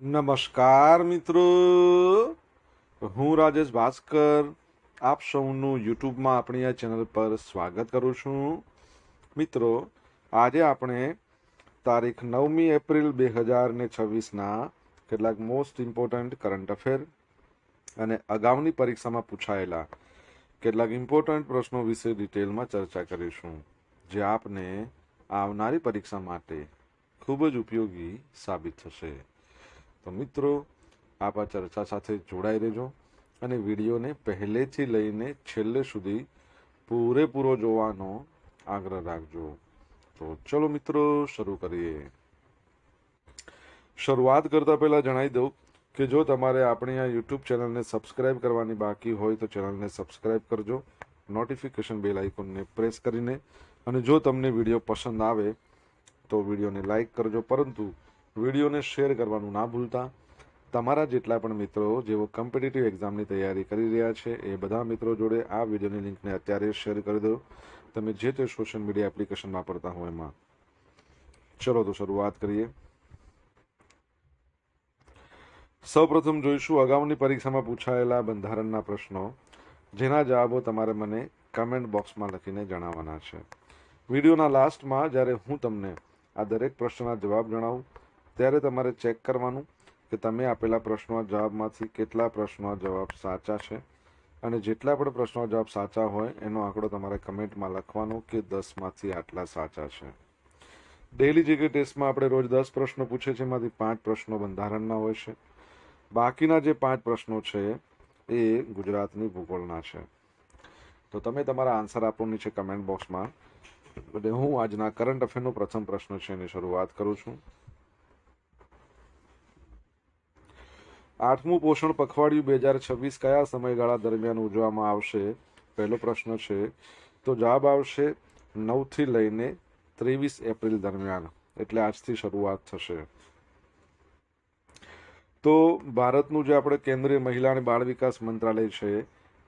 નમસ્કાર મિત્રો, હું રાજેશ ભાસ્કર આપ સૌનું યુટ્યુબમાં આપણી આ ચેનલ પર સ્વાગત કરું છું. મિત્રો, આજે આપણે તારીખ 9 એપ્રિલ 2026ના કેટલાક મોસ્ટ ઇમ્પોર્ટન્ટ કરંટ અફેર અને અગાઉની પરીક્ષામાં પૂછાયેલા કેટલાક ઇમ્પોર્ટન્ટ પ્રશ્નો વિશે ડિટેલમાં ચર્ચા કરીશું, જે આપને આવનારી પરીક્ષા માટે ખૂબ જ ઉપયોગી સાબિત થશે. તો મિત્રો, આપ આ ચર્ચા સાથે જોડાઈ રહેજો અને વિડીયોને પહેલેથી લઈને છેલ્લે સુધી પૂરેપૂરો જોવાનો આગ્રહ રાખજો. તો ચલો મિત્રો, શરૂ કરીએ. શરૂઆત કરતા પહેલા જણાવી દઉં કે જો તમારે આપણી આ યુટ્યુબ ચેનલને સબસ્ક્રાઇબ કરવાની બાકી હોય તો ચેનલને સબસ્ક્રાઇબ કરજો, નોટિફિકેશન બેલ આઇકોનને પ્રેસ કરીને. અને જો તમને વિડીયો પસંદ આવે તો વિડીયોને લાઈક કરજો, પરંતુ વિડીયોને શેર કરવાનું ના ભૂલતા. તમારા જેટલા પણ મિત્રો જેઓ કોમ્પિટિટિવ એક્ઝામની તૈયારી કરી રહ્યા છે એ બધા મિત્રો જોડે આ વિડીયોની લિંકને અત્યારે શેર કરી દો, તમે જે તે સોશિયલ મીડિયા એપ્લિકેશન વાપરતા હો એમાં. ચલો તો શરૂઆત કરીએ. સૌપ્રથમ જોઈશું અગાઉની પરીક્ષામાં પૂછાયેલા બંધારણના પ્રશ્નો, જેના જવાબો તમારે મને કમેન્ટ બોક્સમાં લખીને જણાવવાના છે. વિડીયોના લાસ્ટમાં જ્યારે હું તમને આ દરેક પ્રશ્નના જવાબ જણાવું ત્યારે તમારે ચેક કરવાનું કે તમે આપેલા પ્રશ્નોના જવાબમાંથી કેટલા પ્રશ્નોના જવાબ સાચા છે, અને જેટલા પણ પ્રશ્નોના જવાબ સાચા હોય એનો આંકડો તમારે કમેન્ટમાં લખવાનો કે 10માંથી આટલા સાચા છે. ડેઇલી જીકે ટેસ્ટમાં આપણે રોજ 10 પ્રશ્નો પૂછે છે, એમાંથી 5 પ્રશ્નો બંધારણના હોય છે. બાકીના જે 5 પ્રશ્નો છે એ ગુજરાતની ભૂગોળના છે. તો તમે તમારા આન્સર આપો નીચે કમેન્ટ બોક્સમાં. એટલે હું આજના કરંટ અફેરનો પ્રથમ પ્રશ્ન છે એની શરૂઆત કરું છું. 8મું પોષણ પખવાડિયું 2026 કયા સમયગાળા દરમિયાન ઉજવવામાં આવશે? પહેલો પ્રશ્ન છે તો જવાબ આવશે 9થી લઈને 23 એપ્રિલ દરમિયાન, એટલે આજથી શરૂઆત થશે. તો ભારતનું જે આપણે કેન્દ્રીય મહિલા અને બાળ વિકાસ મંત્રાલય છે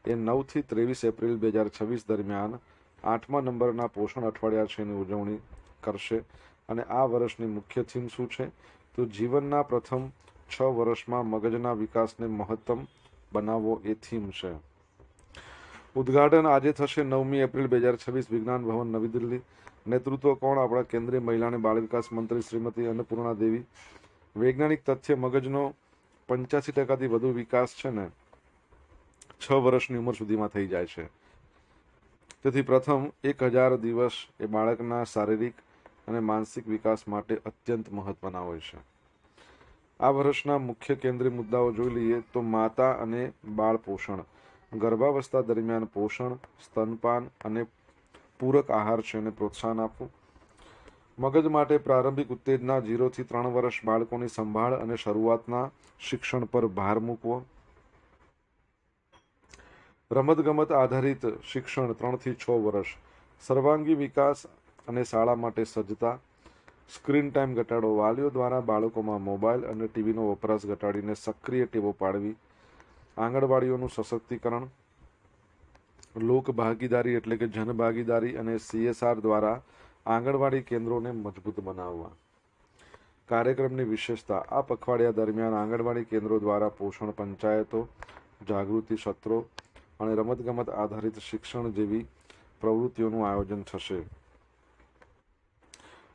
એ 9થી 23 એપ્રિલ 2026 દરમિયાન 8મા નંબરના પોષણ અઠવાડિયા છે એની ઉજવણી કરશે. અને આ વર્ષની મુખ્ય થીમ શું છે? તો જીવનના પ્રથમ 6 વર્ષમાં મગજના વિકાસને મહત્તમ બનાવવો એ થીમ છે. ઉદ્ઘાટન આજે થશે 9મી એપ્રિલ 2026 વિજ્ઞાન ભવન નવી દિલ્હી. નેતૃત્વ કોણ? આપણા કેન્દ્રીય મહિલા અને બાળ વિકાસ મંત્રી શ્રીમતી અન્નપૂર્ણા દેવી. વૈજ્ઞાનિક તથ્ય મુગજનો 85%થી વધુ વિકાસ છે ને 6 વર્ષની ઉંમર સુધીમાં થઈ જાય છે. તેથી પ્રથમ 1000 દિવસ એ બાળકના શારીરિક અને માનસિક વિકાસ માટે અત્યંત મહત્વના હોય છે. આ વર્ષના મુખ્ય કેન્દ્રીય મુદ્દાઓ જોઈ લઈએ તો માતા અને બાળ પોષણ, ગર્ભાવસ્થા દરમિયાન પોષણ, સ્તનપાન અને પૂરક આહાર છે એને પ્રોત્સાહન આપવું. મગજ માટે પ્રારંભિક ઉત્તેજના 0થી 3 વર્ષ બાળકોની સંભાળ અને શરૂઆતના શિક્ષણ પર ભાર મૂકવો. રમતગમત આધારિત શિક્ષણ 3થી 6 વર્ષ, સર્વાંગી વિકાસ અને શાળા માટે સજ્જતા. સ્ક્રીન ટાઈમ ઘટાડો, વાલીઓ દ્વારા બાળકોમાં મોબાઈલ અને ટીવીનો વપરાશ ઘટાડીને સક્રિય ટેવો પાડવી. આંગણવાડીઓનું સશક્તિકરણ. લોક ભાગીદારી એટલે કે જનભાગીદારી અને CSR દ્વારા આંગણવાડી કેન્દ્રોને મજબૂત બનાવવા. કાર્યક્રમની વિશેષતા: આ પખવાડિયા દરમિયાન આંગણવાડી કેન્દ્રો દ્વારા પોષણ પંચાયતો, જાગૃતિ સત્રો અને રમતગમત આધારિત શિક્ષણ જેવી પ્રવૃત્તિઓનું આયોજન થશે.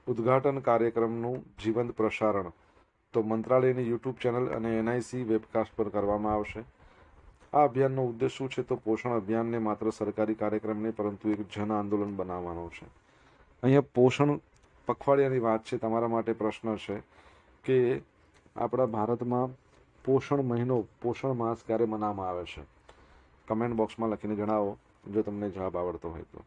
ઉદ્ઘાટન કાર્યક્રમનું જીવંત પ્રસારણ તો મંત્રાલયની યુટ્યુબ ચેનલ અને NIC વેબકાસ્ટ પર કરવામાં આવશે. આ અભિયાનનો ઉદ્દેશ શું છે? તો પોષણ અભિયાનને માત્ર સરકારી કાર્યક્રમ નહીં પરંતુ એક જન આંદોલન બનાવવાનો છે. અહીંયા પોષણ પખવાડિયાની વાત છે. તમારા માટે પ્રશ્ન છે કે આપણા ભારતમાં પોષણ મહિનો, પોષણ માસ ક્યારે મનાવવામાં આવે છે? કમેન્ટ બોક્સમાં લખીને જણાવો જો તમને જવાબ આવડતો હોય તો.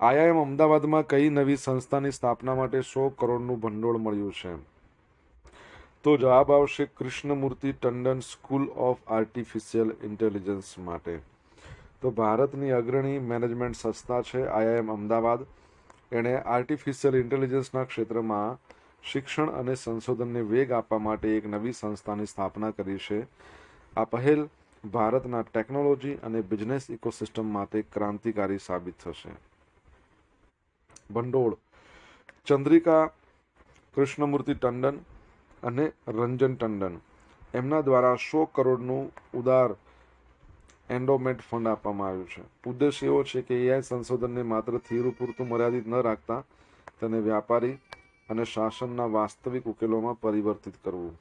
IIM અમદાવાદમાં કઈ નવી સંસ્થાની સ્થાપના માટે 100 કરોડનું ભંડોળ મળ્યું છે? તો જવાબ આવશે Krishnamurthy Tandon school of artificial intelligence માટે. તો ભારતની અગ્રણી મેનેજમેન્ટ સંસ્થા છે IIM અમદાવાદ. એણે આર્ટિફિશિયલ ઇન્ટેલિજન્સના ક્ષેત્રમાં શિક્ષણ અને સંશોધનને વેગ આપવા માટે એક નવી સંસ્થાની સ્થાપના કરી છે. આ પહેલ ભારતના ટેકનોલોજી અને બિઝનેસ ઇકોસિસ્ટમ માટે ક્રાંતિકારી સાબિત થશે. ભંડોળ ચંદ્રિકા કૃષ્ણમૂર્તિ ટંડન અને રંજન ટંડન એમના દ્વારા 100 કરોડનું ઉદાર એન્ડોમેન્ટ ફંડ આપવામાં આવ્યું છે. ઉદ્દેશ એવો છે કે એઆઈ સંશોધનને માત્ર થિયરી પૂરતું મર્યાદિત ન રાખતા તેને વ્યાપારી અને શાસનના વાસ્તવિક ઉકેલોમાં પરિવર્તિત કરવું.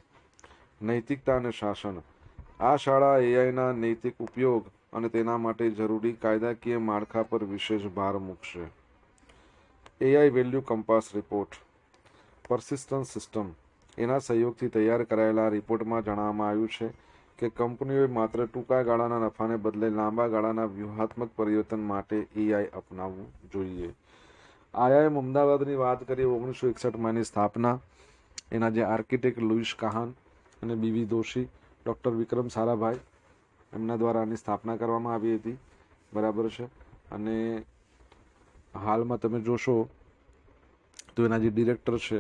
નૈતિકતા અને શાસન. આ શાળા એઆઈના નૈતિક ઉપયોગ અને તેના માટે જરૂરી કાયદાકીય માળખા પર વિશેષ ભાર મૂકશે. AI value compass report persistence system એના સહયોગથી તૈયાર કરાયેલા રિપોર્ટમાં જણાવવામાં આવ્યું છે કે કંપનીઓએ માત્ર ટૂંકા ગાળાના નફાને બદલે લાંબા ગાળાના વ્યૂહાત્મક પરિવર્તન માટે એઆઈ અપનાવવું જોઈએ. આઈઆઈએમ અમદાવાદની વાત કરીએ 1961માં એની સ્થાપના. એના જે આર્કિટેક્ટ લુઈસ કહાન અને બીવી દોશી, ડૉક્ટર વિક્રમ સારાભાઈ એમના દ્વારા આની સ્થાપના કરવામાં આવી હતી. બરાબર છે. અને હાલમાં તમે જોશો તો એના જે ડિરેક્ટર છે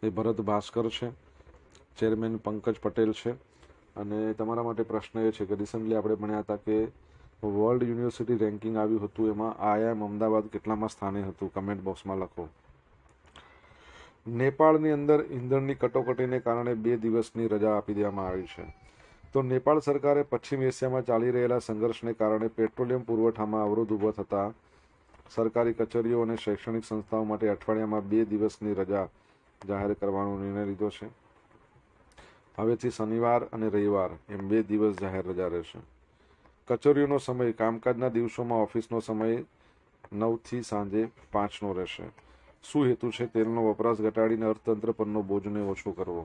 એ ભરત ભાસ્કર છે, ચેરમેન પંકજ પટેલ છે. અને તમારા માટે પ્રશ્ન એ છે કે રિસન્ટલી આપણે ભણ્યા હતા કે વર્લ્ડ યુનિવર્સિટી રેન્કિંગ આવ્યું હતું, એમાં આઈઆઈએમ અમદાવાદ કેટલામાં સ્થાને હતું? કમેન્ટ બોક્સમાં લખો. નેપાળની અંદર ઈંધણની કટોકટીને કારણે 2 દિવસની રજા આપી દેવામાં આવી છે. તો નેપાળ સરકારે પશ્ચિમ એશિયામાં ચાલી રહેલા સંઘર્ષને કારણે પેટ્રોલિયમ પુરવઠામાં અવરોધ ઊભો થતાં સરકારી કચેરીઓ અને શૈક્ષણિક સંસ્થાઓ માટે અઠવાડિયામાં 2 દિવસની રજા જાહેર કરવાનો નિર્ણય લીધો છે. હવેથી શનિવાર અને રવિવાર એમ 2 દિવસ જાહેર રજા રહેશે. કચેરીઓનો સમય કામકાજના દિવસોમાં ઓફિસનો સમય 9 થી સાંજે 5નો રહેશે. શું હેતુ છે? તેલનો વપરાશ ઘટાડીને અર્થતંત્ર પરનો બોજને ઓછો કરવો.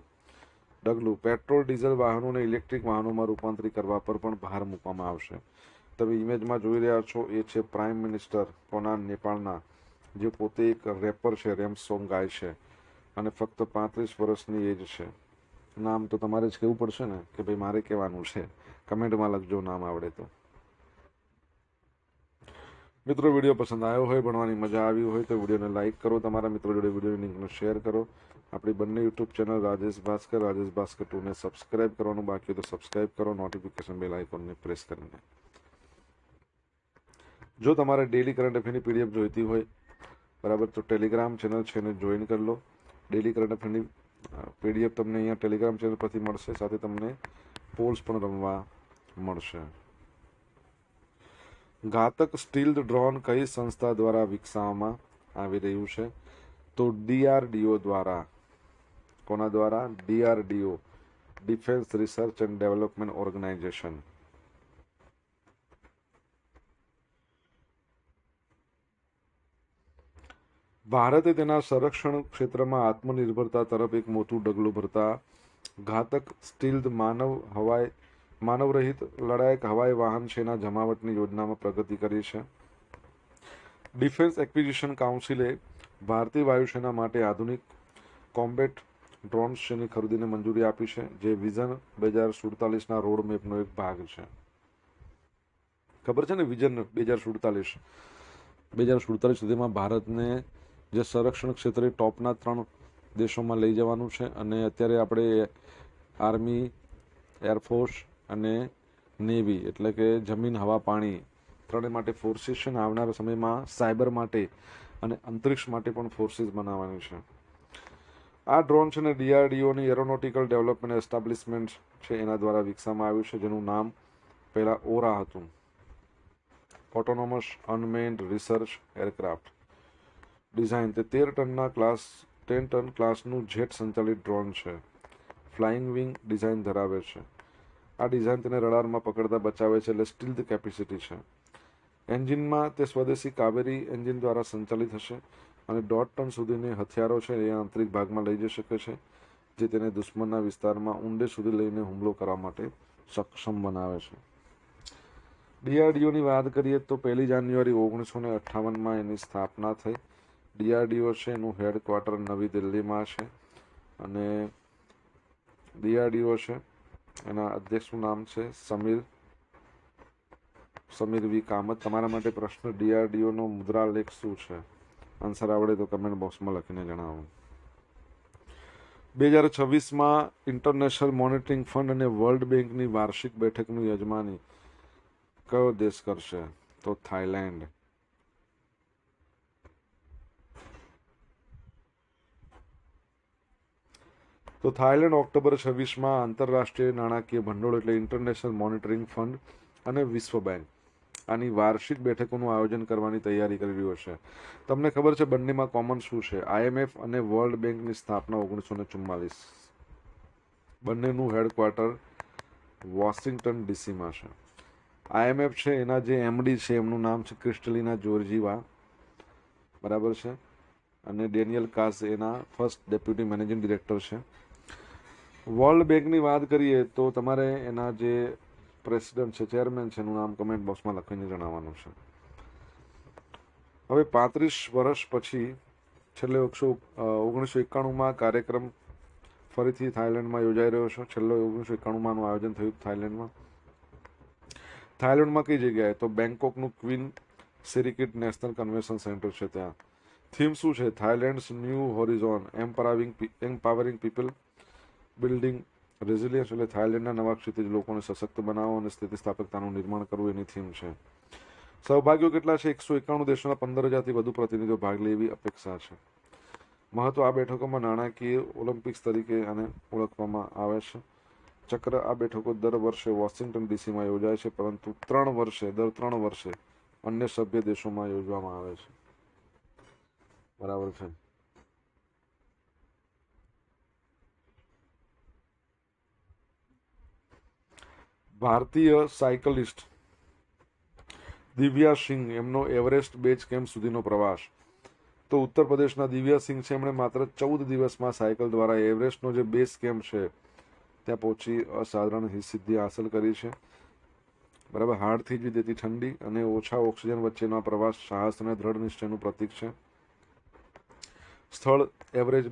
ડગલું પેટ્રોલ ડીઝલ વાહનોને ઇલેક્ટ્રિક વાહનોમાં રૂપાંતરિત કરવા પર પણ ભાર મૂકવામાં આવશે. તમે ઇમેજમાં જોઈ રહ્યા છો એ છે પ્રાઇમ મિનિસ્ટર કોના નેપાળના, જે પોતે એક રેપર છે, રેમ સોંગ ગાય છે અને ફક્ત 35 વર્ષની એજ છે. નામ તો તમારે જ કહેવું પડશે ને કે ભાઈ મારે કહેવાનું છે. કમેન્ટમાં લખજો નામ આવડે તો. મિત્રો, વિડીયો પસંદ આવ્યો હોય, ભણવાની મજા આવી હોય તો વિડીયોને લાઇક કરો, તમારા મિત્રો જોડે વિડીયોની લિંકને શેર કરો. આપણી બંને યુટ્યુબ ચેનલ રાજેશ ભાસ્કર 2ને સબસ્ક્રાઇબ કરવાનું બાકી હોય તો સબસ્ક્રાઇબ કરો, નોટિફિકેશન બેલ આઇકોનને પ્રેસ કરીને. જો તમારે ડેલી કરંટ અફેરની પીડીએફ જોઈતી હોય, બરાબર, તો ટેલિગ્રામ ચેનલ છે એને જોઈન કરી લો. ડેલી કરંટ અફેરની પીડીએફ તમને અહીંયા ટેલિગ્રામ ચેનલ પરથી મળશે, સાથે તમને પોલ્સ પણ રમવા મળશે. ઘાતક સ્ટીલ્ડ ડ્રોન કઈ સંસ્થા દ્વારા વિકસાવવામાં આવી રહ્યું છે? તો ડીઆરડીઓ દ્વારા. કોના દ્વારા? DRDO, defence research and development organisation. ભારતે તેના સંરક્ષણ ક્ષેત્રમાં આત્મનિર્ભરતા તરફ એક મોટું ડગલું ભરતા ઘાતક સ્ટીલ્ડ માનવરહિત લડાયક હવાઈ વાહન સેના જમાવટની યોજનામાં પ્રગતિ કરી છે. ડિફેન્સ એક્વિઝિશન કાઉન્સિલે ભારતીય વાયુસેના માટે આધુનિક કોમ્બેટ ડ્રોન્સ ની ખરીદીને મંજૂરી આપી છે, જે વિઝન 2047ના રોડ મેપનો એક ભાગ છે. ખબર છે ને? વિઝન 2047 સુધીમાં ભારતને જે સંરક્ષણ ક્ષેત્રે ટોપના 3 દેશોમાં લઈ જવાનું છે. અને અત્યારે આપણે આર્મી, એરફોર્સ અને નેવી એટલે કે જમીન, હવા, પાણી ત્રણે માટે ફોર્સિસ છે. આવનારા સમયમાં સાયબર માટે અને અંતરિક્ષ માટે પણ ફોર્સિસ બનાવવાની છે. આ ડ્રોન છે ને ડીઆરડીઓની એરોનોટિકલ ડેવલપમેન્ટ એસ્ટાબ્લિશમેન્ટ છે એના દ્વારા વિકસાવવામાં આવ્યું છે, જેનું નામ પહેલાં ઓરા હતું, autonomous unmanned research aircraft. Design તે 10 ટન ક્લાસનું જેટ સંચાલિત ડ્રોન છે. ફ્લાઇંગ વિંગ ડિઝાઇન ધરાવે છે. આ ડિઝાઇન તેને રડારમાં પકડતા બચાવે છે, એટલે સ્ટીલ્થ કેપેસિટી છે. એન્જિનમાં તે સ્વદેશી કાવેરી એન્જિન દ્વારા સંચાલિત હશે અને 1.5 ટન સુધીની હથિયારો છે એ આંતરિક ભાગમાં લઈ જઈ શકે છે, જે તેને દુશ્મનના વિસ્તારમાં ઊંડે સુધી લઈને હુમલો કરવા માટે સક્ષમ બનાવે છે. ડીઆરડીઓની વાત કરીએ તો 1 જાન્યુઆરી 1958માં એની સ્થાપના થઈ. ડીઆરડીઓ છે એનું હેડક્વાર્ટર નવી દિલ્હીમાં છે. અને ડીઆરડીઓ છે એના અધ્યક્ષનું નામ છે સમીર વી કામત. તમારા માટે પ્રશ્ન: ડીઆરડીઓનો મુદ્રા લેખ શું છે? આન્સર આવડે તો કમેન્ટ બોક્સમાં લખીને જણાવો. 2026માં ઇન્ટરનેશનલ મોનિટરિંગ ફંડ અને વર્લ્ડ બેંકની વાર્ષિક બેઠકની યજમાની કયો દેશ કરશે? તો થાઈલેન્ડ. તો થાઈલેન્ડ ઓક્ટોબર 26માં આંતરરાષ્ટ્રીય નાણાકીય ભંડોળ એટલે ઇન્ટરનેશનલ મોનિટરિંગ ફંડ અને વિશ્વ બેંક આની વાર્ષિક બેઠકોનું આયોજન કરવાની તૈયારી કરી રહ્યો છે. તમને ખબર છે બંનેમાં કોમન શું છે? IMF અને વર્લ્ડ બેંકની સ્થાપના 1944. બંનેનું હેડક્વાર્ટર વોશિંગ્ટન ડીસીમાં છે. IMF છે એના જે MD છે એમનું નામ છે ક્રિસ્ટલિના જોર્જીવા, બરાબર છે, અને ડેનિયલ કાસ એના ફર્સ્ટ ડેપ્યુટી મેનેજિંગ ડિરેક્ટર છે. વર્લ્ડ બેંકની વાત કરીએ તો તમારે એના જે પ્રેસિડેન્ટ છે, ચેરમેન છે, એનું નામ કમેન્ટ બોક્સમાં લખીને જણાવવાનું છે. હવે 35 વર્ષ પછી છેલ્લે 1991માં કાર્યક્રમ ફરીથી થાઈલેન્ડમાં યોજાઈ રહ્યો છે. છેલ્લો 1991માં આયોજન થયું થાઈલેન્ડમાં. થાઈલેન્ડમાં કઈ જગ્યાએ? તો બેંકોકનું queen Sirikit national convention centre છે ત્યાં. થીમ શું છે? Thailand's new horizon empowering people building resilience, એટલે થાઈલેન્ડના નવા ક્ષિતિજ લોકોને સશક્ત બનાવો અને સ્થિતિસ્થાપકતાનું નિર્માણ કરવું એની થીમ છે. સહભાગીઓ કેટલા છે? 191 દેશોના 15,000થી વધુ પ્રતિનિધિઓ ભાગ લે એવી અપેક્ષા છે. મહત્વ: આ બેઠકોમાં નાણાકીય ઓલિમ્પિક્સ તરીકે આને ઓળખવામાં આવે છે. ચક્ર: આ બેઠકો દર વર્ષે વોશિંગ્ટન ડીસીમાં યોજાય છે, પરંતુ દર 3 વર્ષે અન્ય સભ્ય દેશોમાં યોજવામાં આવે છે. બરાબર છે. ભારતીય સાયકલિસ્ટ દિવ્યા સિંઘ એમનો એવરેસ્ટ બેઝ કેમ્પ સુધીનો પ્રવાસ. તો ઉત્તર પ્રદેશના દિવ્યા સિંઘ છે એમણે માત્ર 14 દિવસમાં સાયકલ દ્વારા એવરેસ્ટનો જે બેઝ કેમ્પ છે ત્યાં પહોંચી અસાધારણ સિદ્ધિ હાંસલ કરી છે. બરાબર. હાડ થીજવી દેતી ઠંડી અને ઓછા ઓક્સિજન વચ્ચેનો પ્રવાસ સાહસ અને દ્રઢ નિશ્ચયનું પ્રતીક છે. સ્થળ એવરેજ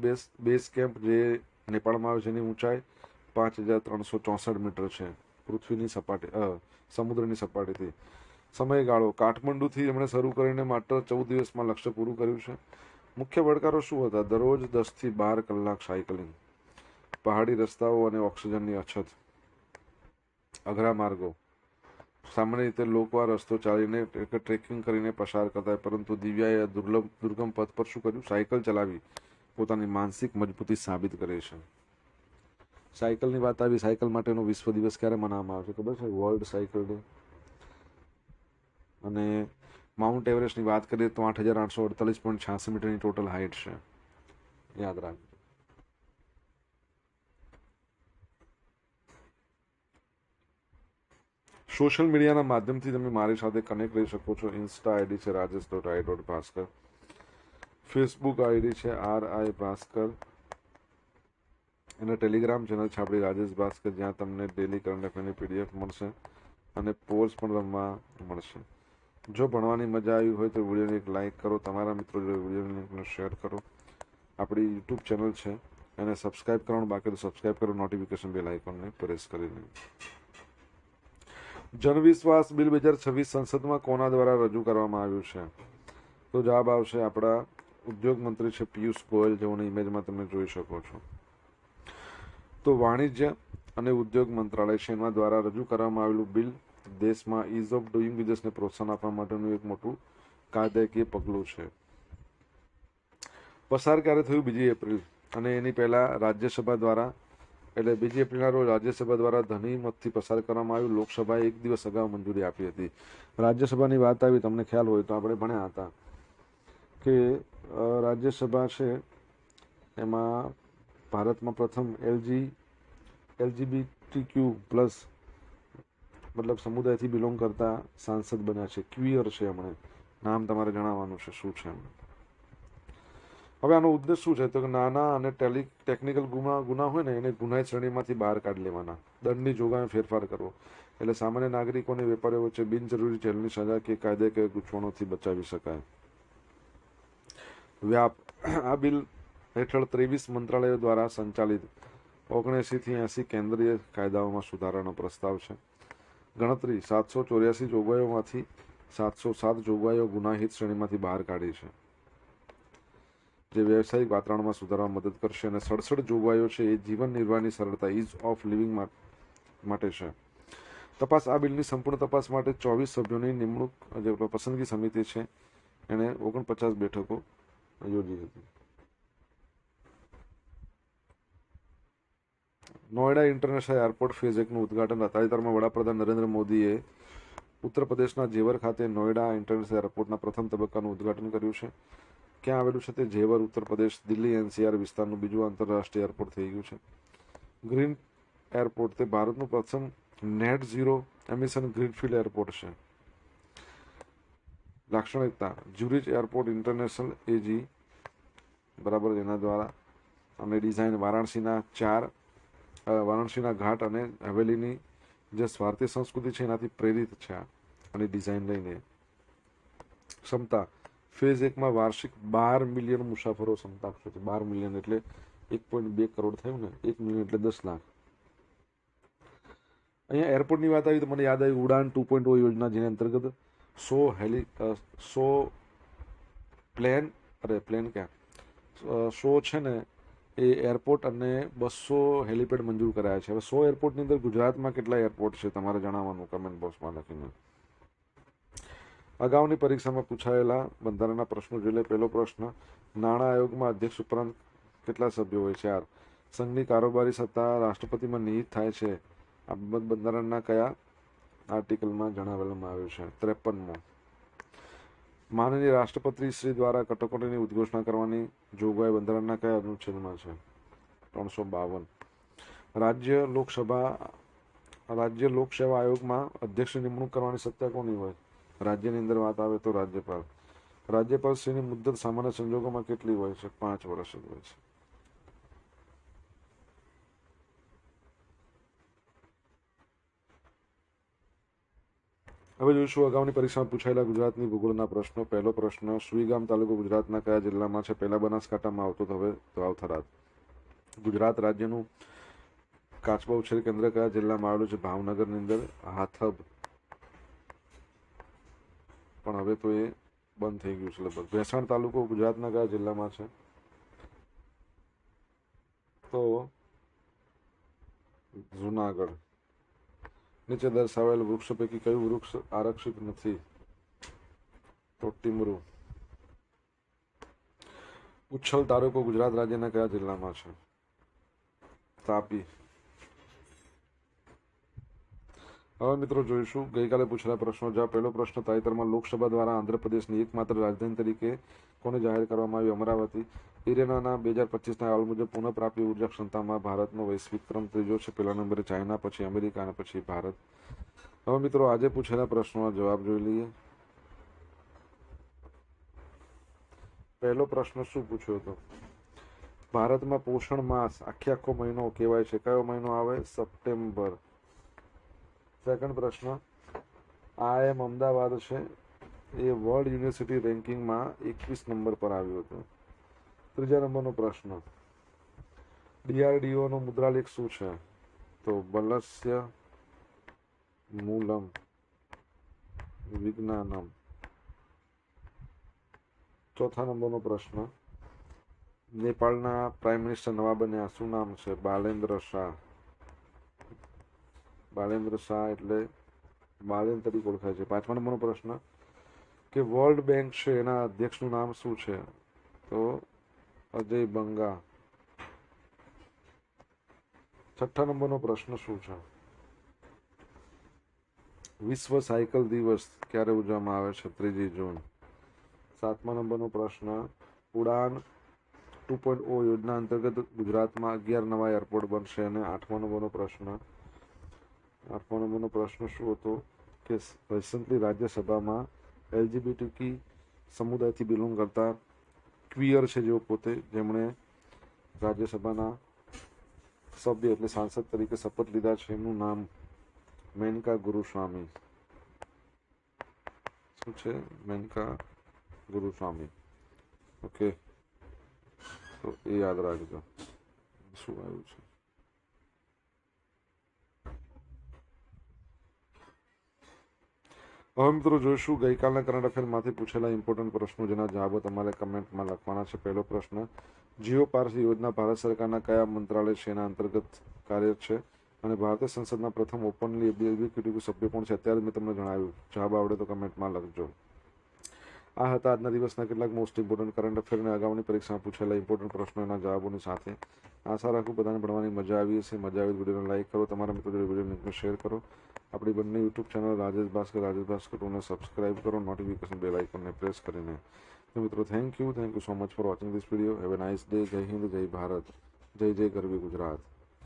બેઝ કેમ્પ જે નેપાળમાં આવે છે, જેની ઊંચાઈ 5,364 મીટર છે પૃથ્વીની સપાટી સમુદ્રની સપાટીથી. સમયગાળો: કાઠમંડુથી એમણે શરૂ કરીને માત્ર 14 દિવસમાં લક્ષ્ય પૂરું કર્યું છે. મુખ્ય પડકારો શું હતા? દરરોજ 10 થી 12 કલાક સાયકલિંગ, પહાડી રસ્તાઓ અને ઓક્સિજનની અછત, અઘરા માર્ગો. સામાન્ય રીતે લોકો આ રસ્તો ચાલીને ટ્રેકિંગ કરીને પસાર કરતા, પરંતુ દિવ્યાએ દુર્ગમ પથ પર શું કર્યું? સાયકલ ચલાવી પોતાની માનસિક મજબૂતી સાબિત કરી છે. સાયકલની વાત આવી, સાયકલ માટેનો વિશ્વ દિવસ ક્યારે મનાવવામાં આવે છે ખબર છે? World cycle day. અને માઉન્ટ એવરેસ્ટની વાત કરીએ તો 8,848.86 મીટરની ટોટલ હાઇટ છે, યાદ રાખજો. સોશિયલ મીડિયાના માધ્યમથી તમે મારી સાથે કનેક્ટ રહી શકો છો. ઇન્સ્ટા આઈડી છે rajesh.i.bhaskar, ફેસબુક આઈડી છે RI ભાસ્કર, અને ટેલિગ્રામ ચેનલ છે આપણી રાજેશ ભાસ્કર, જ્યાં તમને ડેલી કરંટ અફેરની PDF મળશે અને પોલ્સ પણ રમવા મળશે. જો ભણવાની મજા આવી હોય તો વિડીયોને એક લાઇક કરો, તમારા મિત્રો જોડે વિડીયોની લિંકને શેર કરો. આપણી યુટ્યુબ ચેનલ છે એને સબસ્ક્રાઇબ કરવાનું બાકી તો સબસ્ક્રાઇબ કરો, નોટિફિકેશન બેલ આઇકોનને પ્રેસ કરીને. જનવિશ્વાસ બિલ 2026 સંસદમાં કોના દ્વારા રજૂ કરવામાં આવ્યું છે? તો જવાબ આવશે આપણા ઉદ્યોગ મંત્રી છે પિયુષ ગોયલ, જેઓની ઇમેજમાં તમે જોઈ શકો છો. તો વાણિજ્ય અને ઉદ્યોગ મંત્રાલય છે એના દ્વારા રજૂ કરવામાં આવેલું બિલ દેશમાં ઇઝ ઓફ ડુઈંગ બિઝનેસને પ્રોત્સાહન આપવા માટેનું એક મોટું કાયદાકીય પગલું છે. પસાર ક્યારે થયું? 2 એપ્રિલ. અને એની પહેલા રાજ્યસભા દ્વારા, એટલે 2 એપ્રિલના રોજ રાજ્યસભા દ્વારા ધની મતથી પસાર કરવામાં આવ્યું. લોકસભાએ 1 દિવસ અગાઉ મંજૂરી આપી હતી. રાજ્યસભાની વાત આવી, તમને ખ્યાલ હોય તો આપણે ભણ્યા હતા કે રાજ્યસભા છે એમાં ભારતમાં પ્રથમ LGBTQ+ મતલબ સમુદાયથી બિલોંગ કરતા સાંસદ બન્યા છે. ક્વિયર છે, એમણે નામ તમારે જણાવવાનું છે શું છે એમણે. હવે આનો ઉદ્દેશ શું છે? તો કે નાના અને ટેકનિકલ ગુના હોય ને એને ગુનાહિત શ્રેણીમાંથી બહાર કાઢી લેવાના, દંડની જોગવાઈમાં ફેરફાર કરવો, એટલે સામાન્ય નાગરિકોને વેપારીઓ વચ્ચે બિનજરૂરી જેલની સજા કે કાયદાકીય ગૂંચવણોથી બચાવી શકાય. વ્યાપ: આ બિલ હેઠળ 23 મંત્રાલયો દ્વારા સંચાલિત 79 થી 80 કેન્દ્રીય કાયદાઓમાં સુધારાનો પ્રસ્તાવ છે. ગણતરી: 784 જોગવાઈઓમાંથી 707 જોગવાઈઓ ગુનાહિત શ્રેણીમાંથી બહાર કાઢી છે, જે વ્યવસાયિક વાતાવરણમાં સુધારવામાં મદદ કરશે. અને 67 જોગવાઈઓ છે એ જીવન નિર્વાહની સરળતા ઇઝ ઓફ લિવિંગ માટે છે. તપાસ: આ બિલની સંપૂર્ણ તપાસ માટે 24 સભ્યોની નિમણૂક જે પસંદગી સમિતિ છે એણે 49 બેઠકો યોજી હતી. નોઈડા ઇન્ટરનેશનલ એરપોર્ટ ફેઝ 1નું ઉદ્ઘાટન તાજેતરમાં વડાપ્રધાન નરેન્દ્ર મોદીએ ઉત્તર પ્રદેશના જેવર ખાતે નોઈડા ઇન્ટરનેશનલ એરપોર્ટના પ્રથમ તબક્કાનું ઉદ્ઘાટન કર્યું છે. ક્યાં આવેલું છે તે જેવર, ઉત્તર પ્રદેશ. દિલ્હી એનસીઆર વિસ્તારનું બીજું આંતરરાષ્ટ્રીય એરપોર્ટ થઈ ગયું છે. ગ્રીન એરપોર્ટ તે ભારતનું પ્રથમ net zero emission greenfield airport છે. લાક્ષણિકતા ઝ્યુરિચ એરપોર્ટ ઇન્ટરનેશનલ એજી બરાબર એના દ્વારા અને ડિઝાઇન વારાણસીના ઘાટ અને હવેલીની જે ભારતીય સંસ્કૃતિ છે એનાથી પ્રેરિત છે અને ડિઝાઇન લઈને. ક્ષમતા ફેઝ 1માં વાર્ષિક 12 મિલિયન મુસાફરો ક્ષમતા છે. 12 મિલિયન એટલે 1.2 કરોડ થયું ને, 1 મિલિયન એટલે 10 લાખ. અહીંયા એરપોર્ટની વાત આવી તો મને યાદ આવી ઉડાન 2.0 યોજના, જેની અંતર્ગત 100 છે ને એ એરપોર્ટ અને 200 હેલિપેડ મંજૂર કરાયા છે. હવે 100 એરપોર્ટની અંદર ગુજરાતમાં કેટલા એરપોર્ટ છે તમારે જણાવવાનું કમેન્ટ બોક્સમાં લખીને. અગાઉની પરીક્ષામાં પૂછાયેલા બંધારણના પ્રશ્નો જોઈ લે. પહેલો પ્રશ્ન, નાણાં આયોગમાં અધ્યક્ષ ઉપરાંત કેટલા સભ્યો હોય? 4. સંઘની કારોબારી સત્તા રાષ્ટ્રપતિમાં નિહિત થાય છે. આ બંધારણના કયા આર્ટિકલમાં જણાવવામાં આવ્યું છે? 53મો. માનનીય રાષ્ટ્રપતિ શ્રી દ્વારા કટોકટીની ઉદ્ઘોષણા કરવાની જોગવાઈ બંધારણના કયા અનુચ્છેદમાં છે? 352. રાજ્ય લોકસેવા આયોગમાં અધ્યક્ષની નિમણૂક કરવાની સત્તા કોની હોય? રાજ્યની અંદર વાત આવે તો રાજ્યપાલ. રાજ્યપાલ શ્રીની મુદ્દત સામાન્ય સંજોગોમાં કેટલી હોય છે? 5 વર્ષ જ હોય છે. હવે જોઈશું અગાઉની પરીક્ષામાં પૂછાયેલા ગુજરાતની ભૂગોળના પ્રશ્નો. પહેલો પ્રશ્ન, સુઈગામ તાલુકો ગુજરાતના કયા જિલ્લામાં છે? પહેલા બનાસકાંઠામાં આવતો હવે તો આવથરાદ. ગુજરાત રાજ્યનું કાચબા ઉછેર કેન્દ્ર કયા જિલ્લામાં આવેલું છે? ભાવનગરની અંદર હાથબ. પણ હવે તો એ બંધ થઈ ગયું છે લગભગ. ભેસાણ તાલુકો ગુજરાતના કયા જિલ્લામાં છે? તો જુનાગઢ. નીચે દર્શાવેલ વૃક્ષ પૈકી કયું વૃક્ષ આરક્ષિત નથી? તો ટીમરૂ. ઉચ્છલ તાલુકો ગુજરાત રાજ્યના કયા જિલ્લામાં છે? તાપી. હવે મિત્રો જોઈશું ગઈકાલે પૂછેલા પ્રશ્નો. જ્યાં પહેલો પ્રશ્ન, તાજેતરમાં લોકસભા દ્વારા આંધ્રપ્રદેશની એકમાત્ર રાજધાની તરીકે કોને જાહેર કરવામાં આવી? અમરાવતી. ઇરેનાના 2025ના અહેવાલ મુજબ પુનઃપ્રાપ્ય ઉર્જા ક્ષમતામાં ભારતનો વૈશ્વિક ક્રમ ત્રીજો છે. પહેલા નંબરે ચાઇના, પછી અમેરિકા અને પછી ભારત. હવે મિત્રો આજે પૂછેલા પ્રશ્નોના જવાબ જોઈ લઈએ. પહેલો પ્રશ્ન શું પૂછ્યો હતો? ભારતમાં પોષણ માસ આખો મહિનો કહેવાય છે. કયો મહિનો આવે? સપ્ટેમ્બર. સેકન્ડ પ્રશ્ન, IIM અમદાવાદ છે એ વર્લ્ડ યુનિવર્સિટી રેન્કિંગમાં 21 નંબર પર આવ્યું હતું. ત્રીજા નંબરનો પ્રશ્ન, DRDOનો મુદ્રાલેખ શું છે? તો બલસ્ય મૂલમ વિજ્ઞાનમ. ચોથા નંબરનો પ્રશ્ન, નેપાળના પ્રાઇમ મિનિસ્ટર નવા બન્યા, શું નામ છે? બાલેન્દ્ર શાહ. બાલેન્દ્ર શાહ એટલે બાલેન તરીકે ઓળખાય છે. પાંચમા નંબરનો પ્રશ્ન કે વર્લ્ડ બેંક છે એના અધ્યક્ષનું નામ શું છે? તો અજય બંગા. છઠ્ઠા નંબરનો પ્રશ્ન શું છે? વિશ્વ સાયકલ દિવસ ક્યારે ઉજવવામાં આવે છે? 3 જૂન. સાતમા નંબરનો પ્રશ્ન, ઉડાન 2.0 યોજના અંતર્ગત ગુજરાતમાં 11 નવા એરપોર્ટ બનશે. અને આઠમા નંબરનો પ્રશ્ન શું હતો કે રિસન્ટલી રાજ્યસભામાં LGBTQ સમુદાયથી બિલોંગ કરતા ક્વિયર છે જેઓ પોતે, જેમણે રાજ્યસભાના સભ્ય એટલે સાંસદ તરીકે શપથ લીધા છે, એમનું નામ મેનકા ગુરુસ્વામી. શું છે? મેનકા ગુરુસ્વામી. ઓકે, તો એ યાદ રાખજો. શું આવ્યું છે? હવે મિત્રો જોઈશું ગઈકાલના કરંટ અફેરમાંથી પૂછેલા ઇમ્પોર્ટન્ટ પ્રશ્નો, જેના જવાબો તમારે કમેન્ટમાં લખવાના છે. પહેલો પ્રશ્ન, જીઓ પારસી યોજના ભારત સરકારના કયા મંત્રાલય છે એના અંતર્ગત કાર્ય છે? અને ભારતીય સંસદના પ્રથમ ઓપનલી એક્ઝિક્યુટિવ સભ્ય કોણ છે? અત્યારે મેં તમને જણાવ્યું. જવાબ આવડે તો કમેન્ટમાં લખજો. આ હતા આજના દિવસના કેટલાક મોસ્ટ ઇમ્પોર્ટન્ટ કરંટ અફેરને અગાઉની પરીક્ષામાં પૂછેલા ઇમ્પોર્ટન્ટ પ્રશ્નોના જવાબોની સાથે આશા રાખું બધાને ભણવાની મજા આવી હશે. મજા આવી વિડીયોને લાઈક કરો, તમારા મિત્રો જોડે વિડીયો લિંકને શેર કરો. આપણી બંને યુટ્યુબ ચેનલ રાજેશ ભાસ્કર 2ને સબસ્ક્રાઇબ કરો, નોટિફિકેશન બેલ આઇકોનને પ્રેસ કરીને. તો મિત્રો thank you so much for watching this video. Have a nice day. Jai Hind, જય ભારત, જય જય ગરવી ગુજરાત.